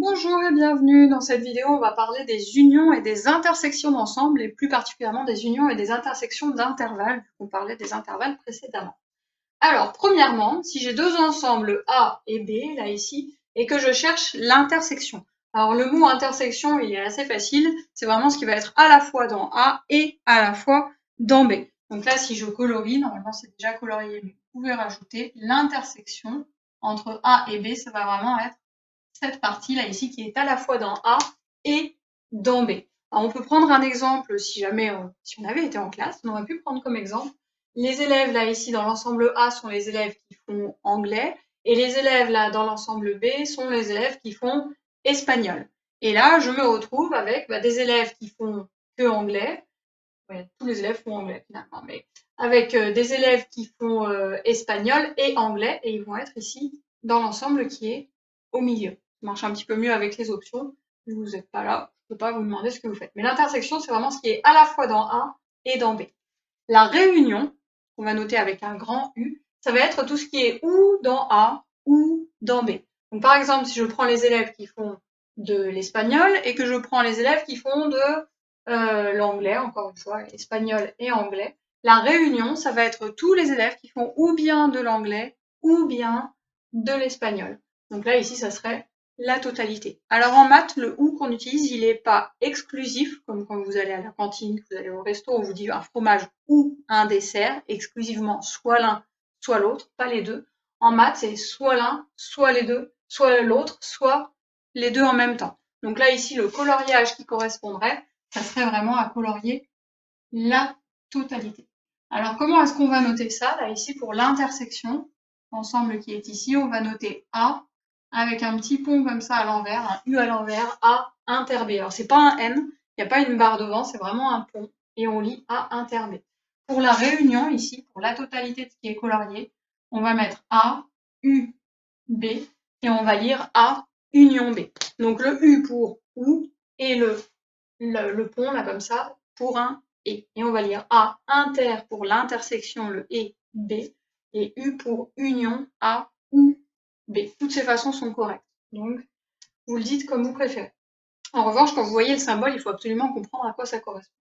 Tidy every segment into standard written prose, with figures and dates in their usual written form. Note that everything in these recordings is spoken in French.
Bonjour et bienvenue. Dans cette vidéo, on va parler des unions et des intersections d'ensembles, et plus particulièrement des unions et des intersections d'intervalles, vu qu'on parlait des intervalles précédemment. Alors, premièrement, si j'ai deux ensembles A et B, là ici, et que je cherche l'intersection. Alors, le mot intersection, il est assez facile, c'est vraiment ce qui va être à la fois dans A et à la fois dans B. Donc là, si je colorie, normalement c'est déjà colorié, mais vous pouvez rajouter l'intersection entre A et B, ça va vraiment être cette partie-là ici qui est à la fois dans A et dans B. Alors, on peut prendre un exemple si jamais si on avait été en classe, on aurait pu prendre comme exemple les élèves là ici dans l'ensemble A sont les élèves qui font anglais et les élèves là dans l'ensemble B sont les élèves qui font espagnol. Et là, je me retrouve avec des élèves qui font que anglais. Ouais, tous les élèves font anglais finalement, mais avec des élèves qui font espagnol et anglais, et ils vont être ici dans l'ensemble qui est au milieu. Ça marche un petit peu mieux avec les options. Si vous n'êtes pas là, je ne peux pas vous demander ce que vous faites. Mais l'intersection, c'est vraiment ce qui est à la fois dans A et dans B. La réunion, qu'on va noter avec un grand U, ça va être tout ce qui est ou dans A ou dans B. Donc par exemple, si je prends les élèves qui font de l'espagnol et que je prends les élèves qui font de l'anglais, encore une fois, espagnol et anglais, la réunion, ça va être tous les élèves qui font ou bien de l'anglais ou bien de l'espagnol. Donc là, ici, ça serait la totalité. Alors en maths, le ou qu'on utilise, il n'est pas exclusif, comme quand vous allez à la cantine, que vous allez au resto, on vous dit un fromage ou un dessert, exclusivement soit l'un, soit l'autre, pas les deux. En maths, c'est soit l'un, soit les deux, soit l'autre, soit les deux en même temps. Donc là, ici, le coloriage qui correspondrait, ça serait vraiment à colorier la totalité. Alors, comment est-ce qu'on va noter ça? Là, ici, pour l'intersection, l'ensemble qui est ici, on va noter A avec un petit pont comme ça à l'envers, un U à l'envers, A inter B. Alors, c'est pas un N, il n'y a pas une barre devant, c'est vraiment un pont, et on lit A inter B. Pour la réunion, ici, pour la totalité de ce qui est colorié, on va mettre A, U, B, et on va lire A, union B. Donc, le U pour OU, et le pont, là, comme ça, pour un et. Et on va lire A inter pour l'intersection, le et B, et U pour union, A ou B. Toutes ces façons sont correctes. Donc, vous le dites comme vous préférez. En revanche, quand vous voyez le symbole, il faut absolument comprendre à quoi ça correspond.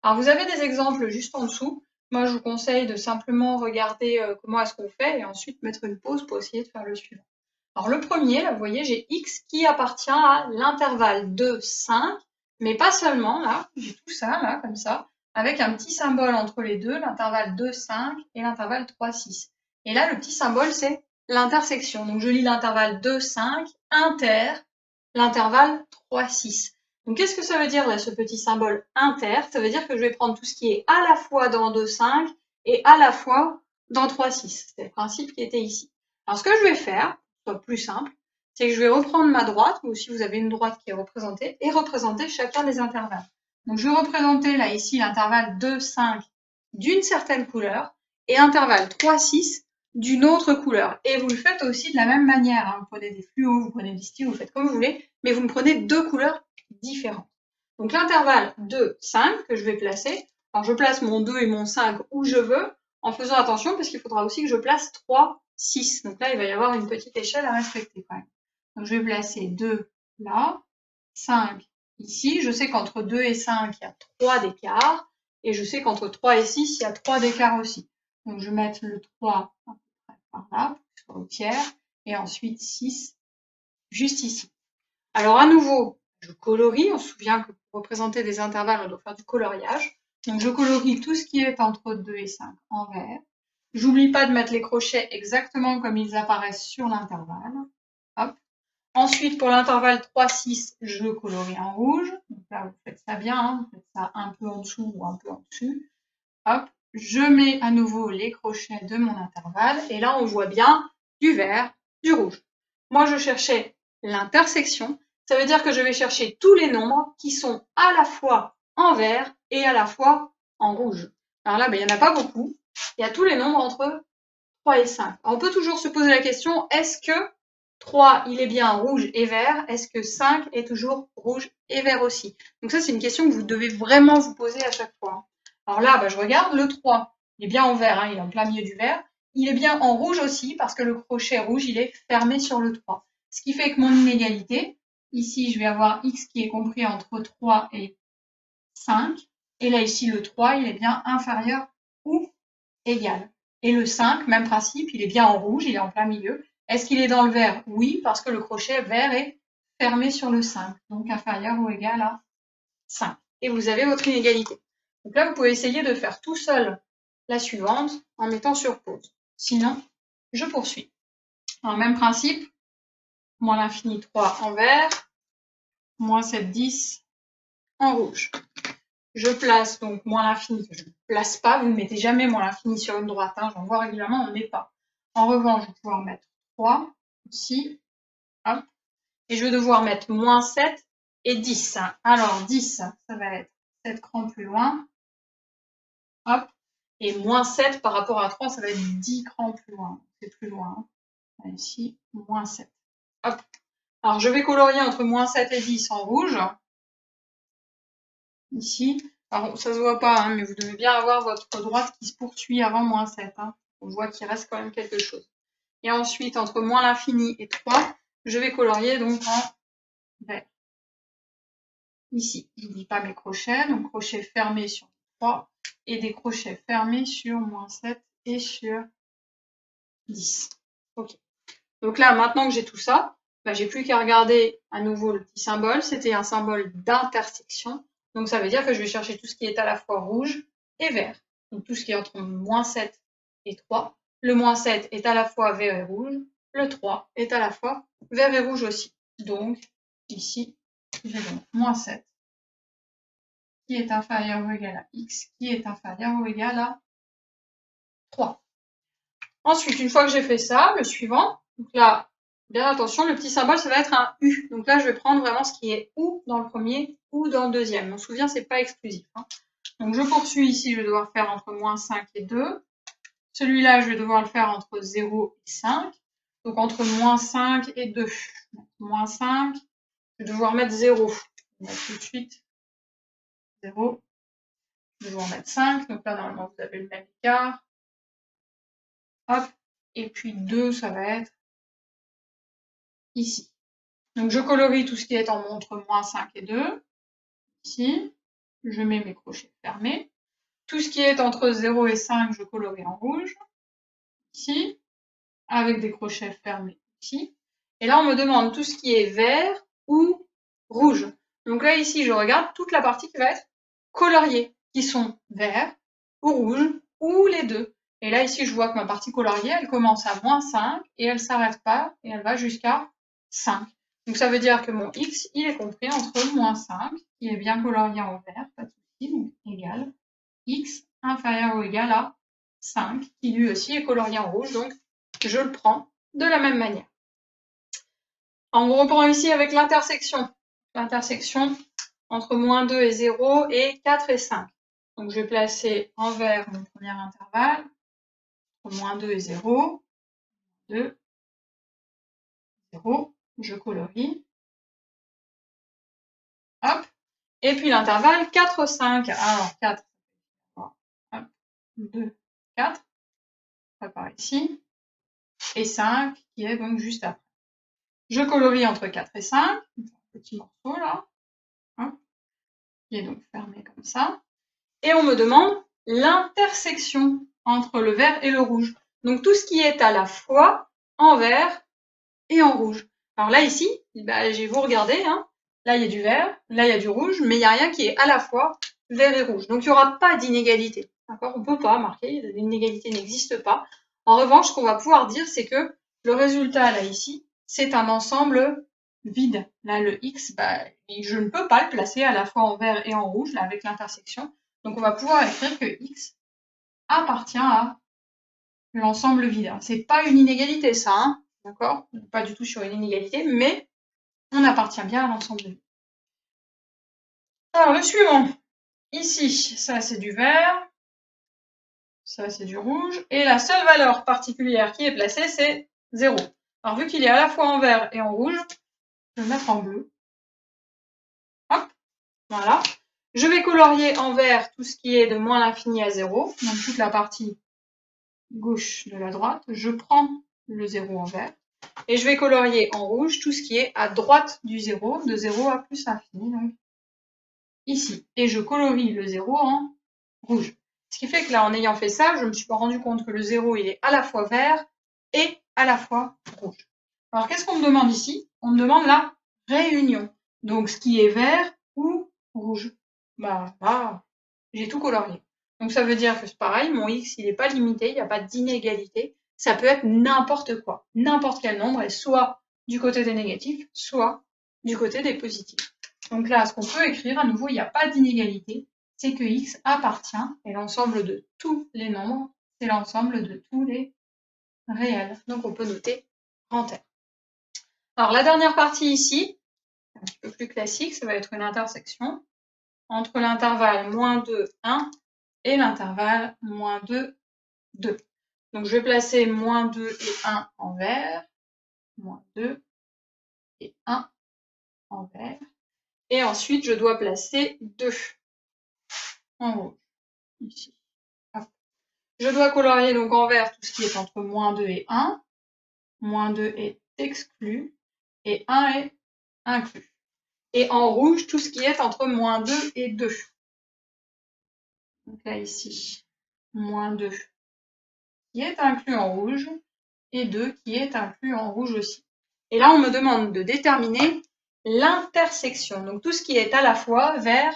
Alors, vous avez des exemples juste en dessous. Moi, je vous conseille de simplement regarder comment est-ce qu'on fait et ensuite mettre une pause pour essayer de faire le suivant. Alors, le premier, là, vous voyez, j'ai X qui appartient à l'intervalle de 5, mais pas seulement, là, j'ai tout ça, là, comme ça, avec un petit symbole entre les deux, l'intervalle 2, 5 et l'intervalle 3, 6. Et là, le petit symbole, c'est l'intersection. Donc, je lis l'intervalle 2, 5, inter, l'intervalle 3, 6. Donc, qu'est-ce que ça veut dire, là, ce petit symbole inter? Ça veut dire que je vais prendre tout ce qui est à la fois dans 2, 5 et à la fois dans 3, 6. C'est le principe qui était ici. Alors, ce que je vais faire, soit plus simple, c'est que je vais reprendre ma droite, ou si vous avez une droite qui est représentée, et représenter chacun des intervalles. Donc je vais représenter là ici l'intervalle 2, 5 d'une certaine couleur, et intervalle 3, 6 d'une autre couleur. Et vous le faites aussi de la même manière, hein. Vous prenez des fluos, vous prenez des stylos, vous faites comme vous voulez, mais vous me prenez deux couleurs différentes. Donc l'intervalle 2, 5 que je vais placer, alors je place mon 2 et mon 5 où je veux, en faisant attention parce qu'il faudra aussi que je place 3, 6. Donc là, il va y avoir une petite échelle à respecter quand même. Donc je vais placer 2 là, 5 ici. Je sais qu'entre 2 et 5, il y a 3 d'écart. Et je sais qu'entre 3 et 6, il y a 3 d'écart aussi. Donc je vais mettre le 3 à peu près par là, pour qu'il soit au tiers. Et ensuite 6 juste ici. Alors à nouveau, je colorie. On se souvient que pour représenter des intervalles, on doit faire du coloriage. Donc je colorie tout ce qui est entre 2 et 5 en vert. J'oublie pas de mettre les crochets exactement comme ils apparaissent sur l'intervalle. Hop. Ensuite, pour l'intervalle 3, 6, je colorie en rouge. Donc là, vous faites ça bien, hein. Vous faites ça un peu en dessous ou un peu en dessus. Hop. Je mets à nouveau les crochets de mon intervalle. Et là, on voit bien du vert, du rouge. Moi, je cherchais l'intersection. Ça veut dire que je vais chercher tous les nombres qui sont à la fois en vert et à la fois en rouge. Alors là, il n'y en a pas beaucoup. Il y a tous les nombres entre 3 et 5. Alors, on peut toujours se poser la question, est-ce que 3, il est bien rouge et vert? Est-ce que 5 est toujours rouge et vert aussi? Donc ça, c'est une question que vous devez vraiment vous poser à chaque fois. Alors là, je regarde, le 3, il est bien en vert, hein, il est en plein milieu du vert. Il est bien en rouge aussi, parce que le crochet rouge, il est fermé sur le 3. Ce qui fait que mon inégalité, Ici, je vais avoir x qui est compris entre 3 et 5. Et là, ici, le 3, il est bien inférieur ou égal. Et le 5, même principe, il est bien en rouge, il est en plein milieu. Est-ce qu'il est dans le vert? Oui, parce que le crochet vert est fermé sur le 5, donc inférieur ou égal à 5. Et vous avez votre inégalité. Donc là, vous pouvez essayer de faire tout seul la suivante en mettant sur pause. Sinon, je poursuis. Alors, même principe, moins l'infini 3 en vert, moins 7, 10 en rouge. Je place donc moins l'infini, je ne place pas, vous ne mettez jamais moins l'infini sur une droite, hein, j'en vois régulièrement, on ne met pas. En revanche, je vais pouvoir mettre 3 ici, hop, et je vais devoir mettre moins 7 et 10. Alors 10, ça va être 7 crans plus loin, hop, et moins 7 par rapport à 3, ça va être 10 crans plus loin, c'est plus loin, hein. Ici, moins 7. Hop. Alors je vais colorier entre moins 7 et 10 en rouge, ici. Alors, ça se voit pas, hein, mais vous devez bien avoir votre droite qui se poursuit avant moins 7. Hein. On voit qu'il reste quand même quelque chose. Et ensuite, entre moins l'infini et 3, je vais colorier donc en vert. Ici, je n'oublie pas mes crochets, donc crochet fermé sur 3 et des crochets fermés sur moins 7 et sur 10. Ok. Donc là, maintenant que j'ai tout ça, bah, j'ai plus qu'à regarder à nouveau le petit symbole. C'était un symbole d'intersection. Donc ça veut dire que je vais chercher tout ce qui est à la fois rouge et vert. Donc tout ce qui est entre moins 7 et 3. Le moins 7 est à la fois vert et rouge. Le 3 est à la fois vert et rouge aussi. Donc ici, j'ai donc moins 7 qui est inférieur ou égal à x qui est inférieur ou égal à 3. Ensuite, une fois que j'ai fait ça, le suivant, donc là, bien attention, le petit symbole, ça va être un U. Donc là, je vais prendre vraiment ce qui est ou dans le premier ou dans le deuxième. On se souvient, c'est pas exclusif. Hein. Donc je poursuis ici, je vais devoir faire entre moins 5 et 2. Celui-là, je vais devoir le faire entre 0 et 5. Donc entre moins 5 et 2. Moins 5, je vais devoir mettre 0. On va tout de suite 0. Je vais devoir mettre 5. Donc là, normalement, vous avez le même écart. Hop. Et puis 2, ça va être ici. Donc je colorie tout ce qui est entre moins 5 et 2. Ici, je mets mes crochets fermés. Tout ce qui est entre 0 et 5, je colorie en rouge. Ici, avec des crochets fermés ici. Et là, on me demande tout ce qui est vert ou rouge. Donc là, ici, je regarde toute la partie qui va être coloriée, qui sont vert ou rouge ou les deux. Et là, ici, je vois que ma partie coloriée, elle commence à moins 5 et elle ne s'arrête pas et elle va jusqu'à 5. Donc ça veut dire que mon x, il est compris entre moins 5, qui est bien colorié en vert, pas de souci, donc égal, x inférieur ou égal à 5, qui lui aussi est colorié en rouge, donc je le prends de la même manière. On reprend ici avec l'intersection. L'intersection entre moins 2 et 0 et 4 et 5. Donc je vais placer en vert mon premier intervalle, entre moins 2 et 0, 2, 0, je colorie. Hop. Et puis l'intervalle 4, 5. Alors 4, hop, 2, 4, par ici. Et 5 qui est donc juste après. Je colorie entre 4 et 5, un petit morceau là, hein, qui est donc fermé comme ça. Et on me demande l'intersection entre le vert et le rouge. Donc tout ce qui est à la fois en vert et en rouge. Alors là ici, bah, vous regardez, hein, là il y a du vert, là il y a du rouge, mais il n'y a rien qui est à la fois vert et rouge. Donc il n'y aura pas d'inégalité. D'accord ? On ne peut pas marquer, l'inégalité n'existe pas. En revanche, ce qu'on va pouvoir dire, c'est que le résultat là ici, c'est un ensemble vide. Là le x, bah, je ne peux pas le placer à la fois en vert et en rouge, là avec l'intersection. Donc on va pouvoir écrire que x appartient à l'ensemble vide. C'est pas une inégalité ça, hein, d'accord ? Pas du tout sur une inégalité, mais on appartient bien à l'ensemble vide. Alors le suivant, ici, ça c'est du vert, ça c'est du rouge, et la seule valeur particulière qui est placée, c'est 0. Alors vu qu'il est à la fois en vert et en rouge, je vais le mettre en bleu. Hop, voilà. Je vais colorier en vert tout ce qui est de moins l'infini à 0, donc toute la partie gauche de la droite. Je prends le 0 en vert. Et je vais colorier en rouge tout ce qui est à droite du 0, de 0 à plus l'infini, donc ici. Et je colorie le 0 en rouge. Ce qui fait que là, en ayant fait ça, je ne me suis pas rendu compte que le 0, il est à la fois vert et à la fois rouge. Alors, qu'est-ce qu'on me demande ici? On me demande la réunion. Donc, ce qui est vert ou rouge. Bah, là, j'ai tout colorié. Donc, ça veut dire que c'est pareil, mon x, il n'est pas limité, il n'y a pas d'inégalité. Ça peut être n'importe quoi, n'importe quel nombre, et soit du côté des négatifs, soit du côté des positifs. Donc là, ce qu'on peut écrire, à nouveau, il n'y a pas d'inégalité, c'est que x appartient, et l'ensemble de tous les nombres, c'est l'ensemble de tous les réels. Donc on peut noter grand R. Alors la dernière partie ici, un petit peu plus classique, ça va être une intersection entre l'intervalle -2, 1 et l'intervalle -2, 2. Donc je vais placer -2 et 1 en vert, -2 et 1 en vert. Et ensuite, je dois placer 2 en rouge, ici. Je dois colorier donc en vert tout ce qui est entre -2 et 1. -2 est exclu et 1 est inclus. Et en rouge, tout ce qui est entre -2 et 2. Donc là, ici, -2 qui est inclus en rouge et 2 qui est inclus en rouge aussi. Et là, on me demande de déterminer l'intersection, donc tout ce qui est à la fois vert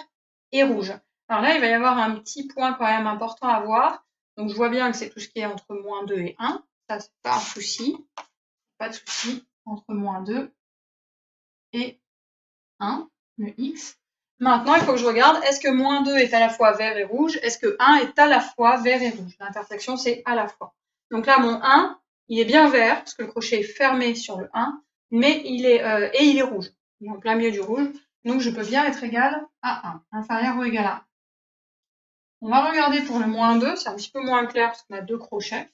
et rouge. Alors là, il va y avoir un petit point quand même important à voir. Donc je vois bien que c'est tout ce qui est entre -2 et 1. Ça, c'est pas un souci. Pas de souci entre -2 et 1, le x. Maintenant, il faut que je regarde, est-ce que -2 est à la fois vert et rouge? Est-ce que 1 est à la fois vert et rouge? L'intersection, c'est à la fois. Donc là, mon 1, il est bien vert, parce que le crochet est fermé sur le 1, mais il est rouge. Il est en plein milieu du rouge. Donc je peux bien être égal à 1, inférieur ou égal à 1. On va regarder pour le -2, c'est un petit peu moins clair parce qu'on a deux crochets.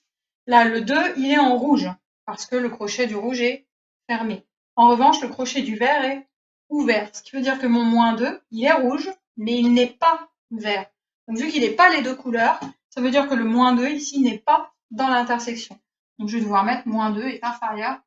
Là, le 2, il est en rouge, parce que le crochet du rouge est fermé. En revanche, le crochet du vert est ouvert, ce qui veut dire que mon -2, il est rouge, mais il n'est pas vert. Donc vu qu'il n'est pas les deux couleurs, ça veut dire que le -2 ici n'est pas dans l'intersection. Donc je vais devoir mettre -2 est inférieur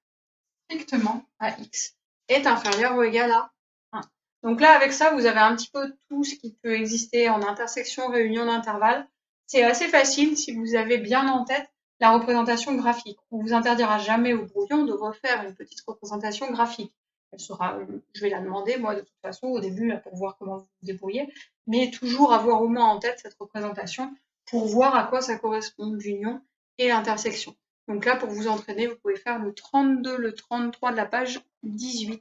strictement à x, est inférieur ou égal à 1. Donc là, avec ça, vous avez un petit peu tout ce qui peut exister en intersection, réunion d'intervalles. C'est assez facile si vous avez bien en tête la représentation graphique. On ne vous interdira jamais au brouillon de refaire une petite représentation graphique. Elle sera, je vais la demander, moi, de toute façon, au début, là, pour voir comment vous vous débrouillez, mais toujours avoir au moins en tête cette représentation pour voir à quoi ça correspond, l'union et l'intersection. Donc là, pour vous entraîner, vous pouvez faire le 32, le 33 de la page 18.